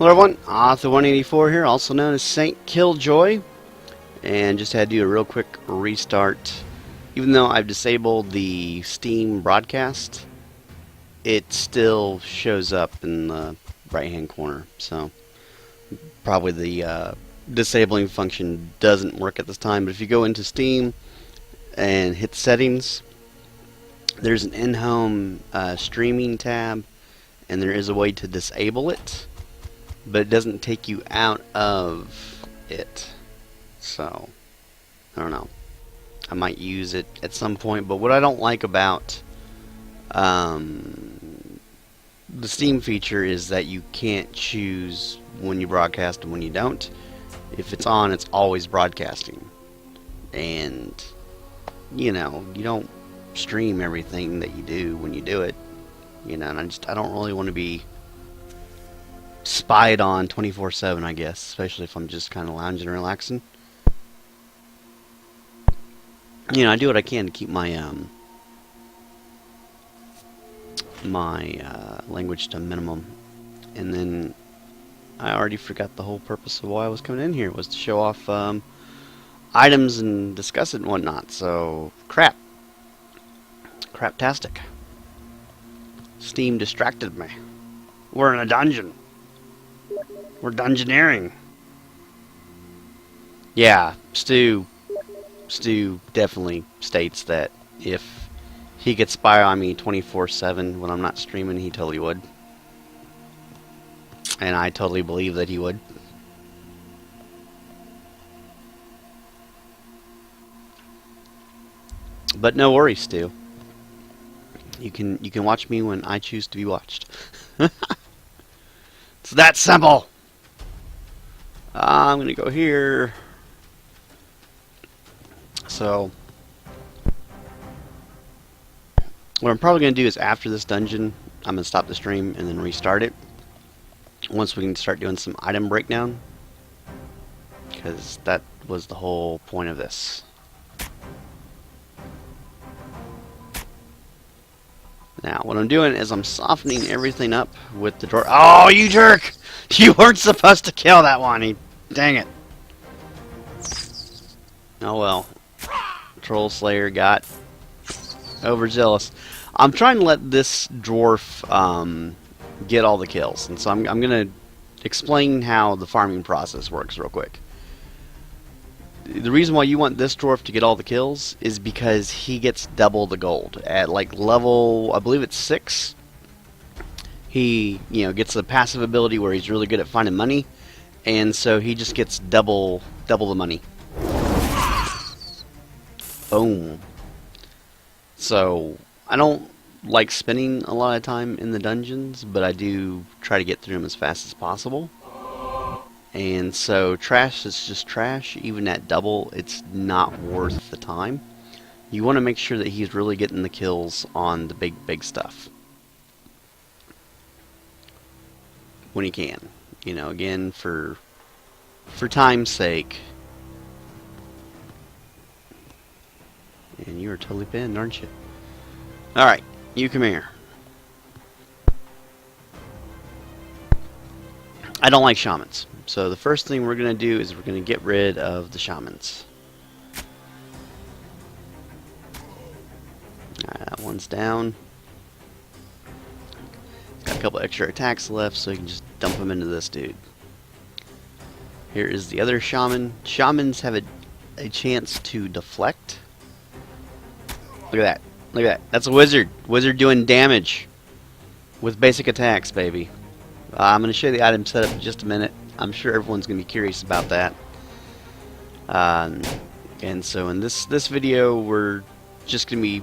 Hello everyone, Arthur184 here, also known as Saint Killjoy, and just had to do a real quick restart. Even though I've disabled the Steam broadcast, it still shows up in the right hand corner, so probably the disabling function doesn't work at this time. But if you go into Steam and hit settings, there's an in-home streaming tab, and there is a way to disable it, but it doesn't take you out of it. So I don't know, I might use it at some point. But what I don't like about the Steam feature is that you can't choose when you broadcast and when you don't. If it's on, it's always broadcasting, and you know, you don't stream everything that you do when you do it, you know. And I don't really want to be spied on 24/7, I guess, especially if I'm just kind of lounging and relaxing. You know, I do what I can to keep my language to a minimum. And then I already forgot the whole purpose of why I was coming in here, was to show off items and discuss it and whatnot. So craptastic. Steam distracted me. We're in a dungeon. We're dungeoneering. Yeah, Stu definitely states that if he could spy on me 24/7 when I'm not streaming, he totally would. And I totally believe that he would. But no worries, Stu. You can watch me when I choose to be watched. It's that simple. I'm gonna go here. So what I'm probably gonna do is, after this dungeon, I'm gonna stop the stream and then restart it once we can start doing some item breakdown, because that was the whole point of this. Now, what I'm doing is I'm softening everything up with the door. Oh, you jerk! You weren't supposed to kill that one. Dang it. Oh well. Troll Slayer got overzealous. I'm trying to let this dwarf get all the kills, and so I'm going to explain how the farming process works real quick. The reason why you want this dwarf to get all the kills is because he gets double the gold at like level, I believe it's 6. He, you know, gets a passive ability where he's really good at finding money, and so he just gets double the money. Boom. So I don't like spending a lot of time in the dungeons, but I do try to get through them as fast as possible. And so trash is just trash. Even at double, it's not worth the time. You want to make sure that he's really getting the kills on the big stuff when he can. You know, again, for time's sake. And you are totally pinned, aren't you? Alright, you come here. I don't like shamans. So the first thing we're going to do is we're going to get rid of the shamans. Alright, that one's down. Got a couple extra attacks left, so you can just dump them into this dude. Here is the other shaman. Shamans have a chance to deflect. Look at that. Look at that. That's a wizard. Wizard doing damage with basic attacks, baby. I'm going to show you the item setup in just a minute. I'm sure everyone's going to be curious about that. And so in this video, we're just going to be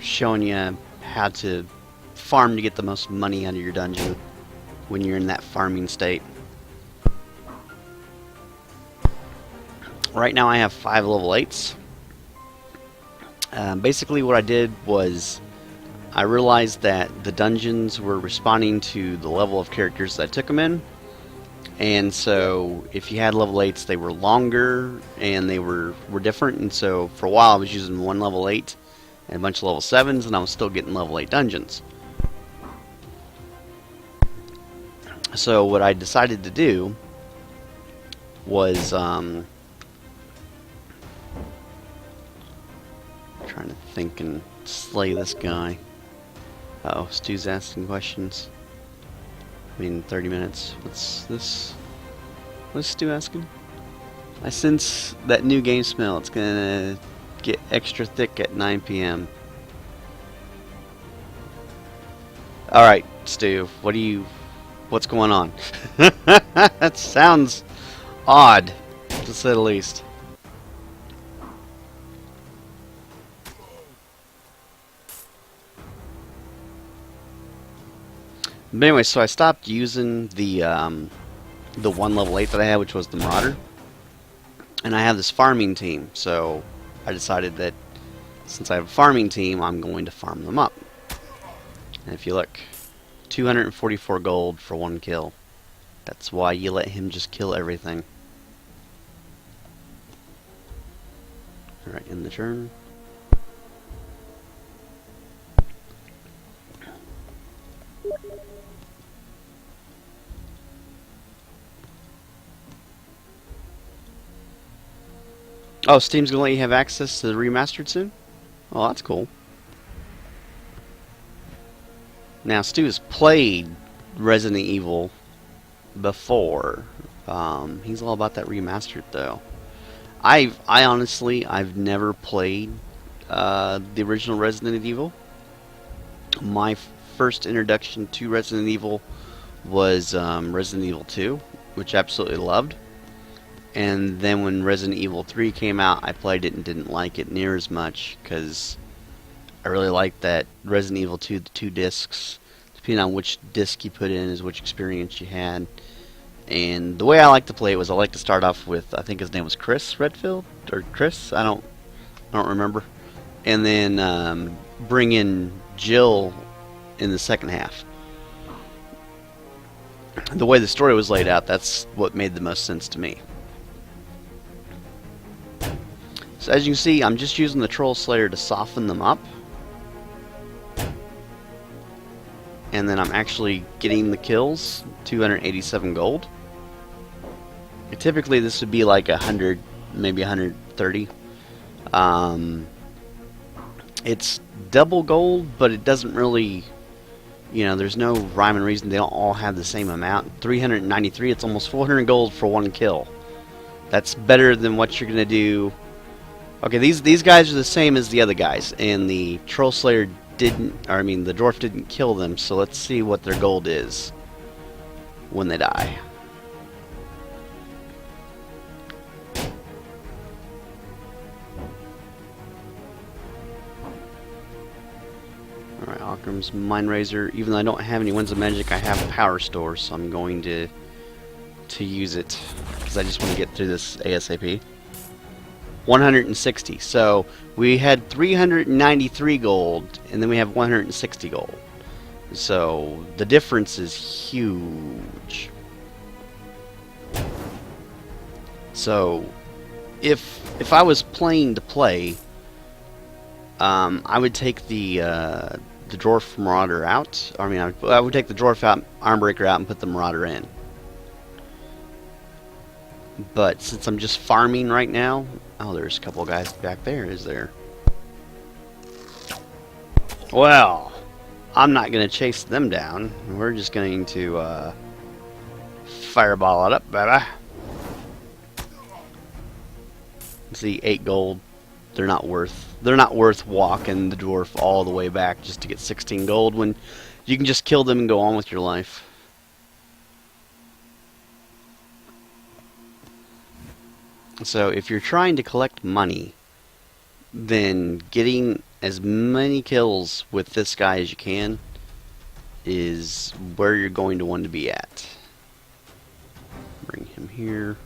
showing you how to farm to get the most money out of your dungeon when you're in that farming state. Right now I have 5 level 8s. Basically what I did was I realized that the dungeons were responding to the level of characters that I took them in. And so if you had level 8s, they were longer and they were different. And so for a while I was using one level 8 and a bunch of level 7s, and I was still getting level 8 dungeons. So what I decided to do was trying to think and slay this guy. Uh oh, Stu's asking questions. I mean, 30 minutes. What's this? What's Stu asking? I sense that new game smell. It's gonna get extra thick at 9 p.m. Alright, Stu, what's going on? That sounds odd, to say the least. But anyway, so I stopped using the 1 level 8 that I had, which was the Marauder. And I have this farming team, so I decided that since I have a farming team, I'm going to farm them up. And if you look, 244 gold for 1 kill. That's why you let him just kill everything. Alright, end the turn. Oh, Steam's gonna let you have access to the remastered soon? Oh, that's cool. Now, Stu has played Resident Evil before. He's all about that remastered, though. I honestly, I've never played the original Resident Evil. My first introduction to Resident Evil was Resident Evil 2, which I absolutely loved. And then when Resident Evil 3 came out, I played it and didn't like it near as much because I really liked that Resident Evil 2, the 2 discs. Depending on which disc you put in is which experience you had. And the way I like to play it was I like to start off with, I think his name was Chris Redfield or Chris, I don't remember. And then bring in Jill in the second half. The way the story was laid out, that's what made the most sense to me. So as you can see, I'm just using the Troll Slayer to soften them up. And then I'm actually getting the kills, 287 gold. Typically this would be like 100, maybe 130. It's double gold, but it doesn't really, you know, there's no rhyme and reason. They don't all have the same amount. 393, it's almost 400 gold for 1 kill. That's better than what you're going to do. Okay, these guys are the same as the other guys, and the Troll Slayer didn't, or I mean, the dwarf didn't kill them, so let's see what their gold is when they die. Alright, Occam's Mind Razor. Even though I don't have any Winds of Magic, I have Power Store, so I'm going to use it, because I just want to get through this ASAP. 160. So we had 393 gold, and then we have 160 gold. So the difference is huge. So if I was playing to play, I would take the Dwarf Marauder out. I mean, I would take the Dwarf out, Armbreaker out, and put the Marauder in. But since I'm just farming right now, oh, there's a couple of guys back there, is there? Well, I'm not going to chase them down. We're just going to fireball it up, baby. See, 8 gold. They're not worth walking the dwarf all the way back just to get 16 gold when you can just kill them and go on with your life. So if you're trying to collect money, then getting as many kills with this guy as you can is where you're going to want to be at. Bring him here.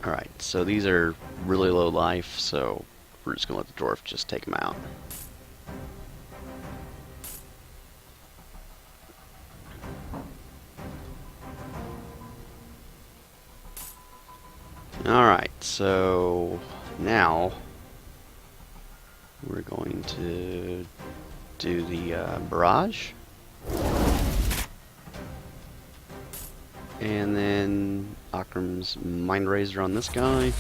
Alright, so these are really low life, so we're just going to let the dwarf just take them out. Alright, so now we're going to do the barrage. And then Akram's Mind Razor on this guy.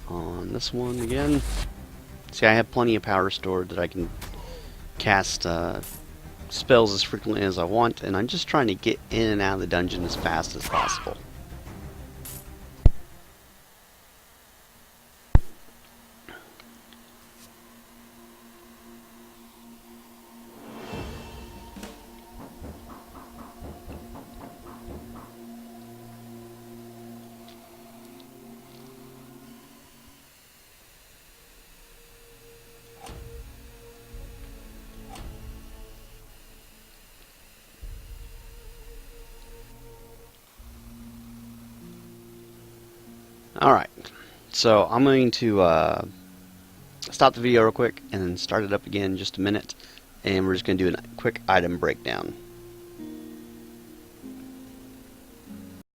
On this one again. See, I have plenty of power stored that I can cast spells as frequently as I want, and I'm just trying to get in and out of the dungeon as fast as possible. Alright, so I'm going to stop the video real quick and then start it up again in just a minute, and we're just going to do a quick item breakdown.